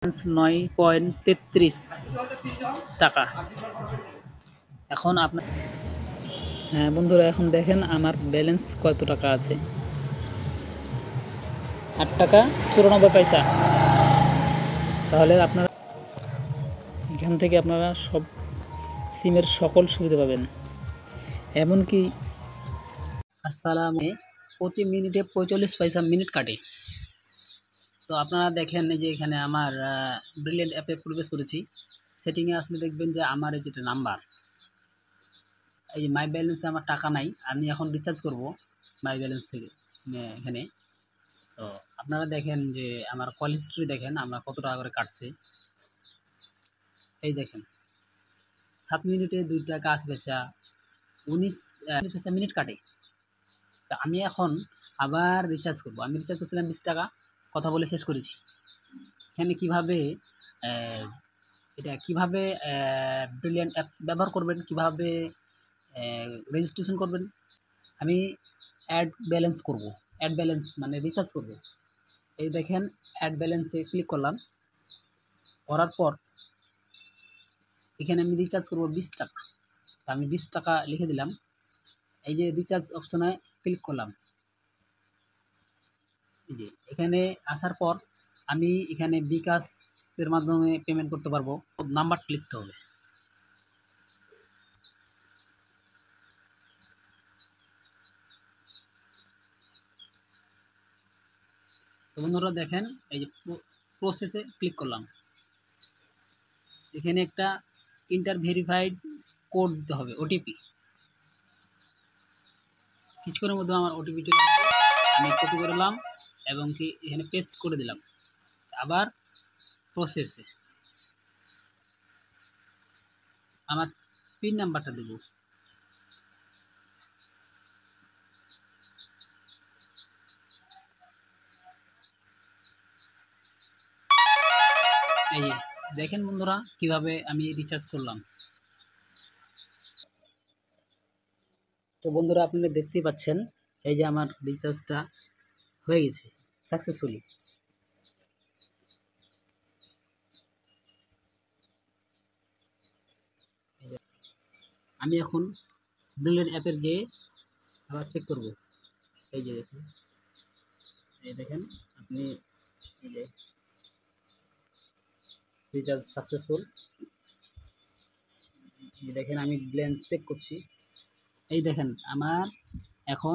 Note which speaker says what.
Speaker 1: 9.33 টাকা। এখন আপনার হ্যাঁ বন্ধুরা, এখন দেখেন আমার ব্যালেন্স কত টাকা আছে। 8 টাকা 94 পয়সা। তাহলে আপনারা এখান থেকে আপনারা সব সিমের সকল সুবিধা পাবেন, এমনকি আসসালামে প্রতি মিনিটে 45 পয়সা মিনিট কাটে। তো আপনারা দেখেন এই যে এখানে আমার ব্রিলিয়ান্ট অ্যাপে প্রবেশ করেছি। সেটিংয়ে আসলে দেখবেন যে আমার এই যেটা নাম্বার, এই যে মাই ব্যালেন্সে আমার টাকা নাই, আমি এখন রিচার্জ করব মাই ব্যালেন্স থেকে এখানে। তো আপনারা দেখেন যে আমার কল হিস্ট্রি দেখেন আমার কত টাকা করে কাটছে। এই দেখেন 7 মিনিটে 2 টাকা 80 পয়সা, 19 পয়সা মিনিট কাটে। তো আমি এখন আবার রিচার্জ করব। আমি রিচার্জ করছিলাম 20 টাকা, কথা বলে শেষ করেছি। এখানে কিভাবে এটা কিভাবে ব্রিলিয়ান্ট অ্যাপ ব্যবহার করবেন, কিভাবে রেজিস্ট্রেশন করবেন। আমি অ্যাড ব্যালেন্স করব। অ্যাড ব্যালেন্স মানে রিচার্জ করব। এই দেখেন অ্যাড ব্যালেন্সে ক্লিক করলাম। করার পর এখানে আমি রিচার্জ করব 20 টাকা। তো আমি 20 টাকা লিখে দিলাম। এই যে রিচার্জ অপশনে ক্লিক করলাম। এই যে এখানে আসার পর আমি এখানে বিকাশের মাধ্যমে পেমেন্ট করতে পারবো। নাম্বারটা লিখতে হবে। তো বন্ধুরা দেখেন এই যে প্রসেসে ক্লিক করলাম। এখানে একটা ইন্টার ভেরিফাইড কোড দিতে হবে, ওটিপি। কিছুক্ষণের মধ্যে আমার ওটিপি চলে আসবে। আমি কপি করলাম এবং কি এখানে পেস্ট করে দিলাম। আবার প্রসেসে আমার পিন নাম্বারটা দেব। এই দেখেন বন্ধুরা কিভাবে আমি রিচার্জ করলাম। তো বন্ধুরা আপনারা দেখতেই পাচ্ছেন এই যে আমার রিচার্জটা হয়ে গেছে সাকসেসফুলি। আমি এখন ব্রিলিয়ান্ট অ্যাপের যে আবার চেক করব। এই যে দেখুন, এই দেখেন আপনি এই যে রিচার্জ সাকসেসফুল। এই দেখেন আমি ব্যালেন্স চেক করছি। এই দেখেন আমার এখন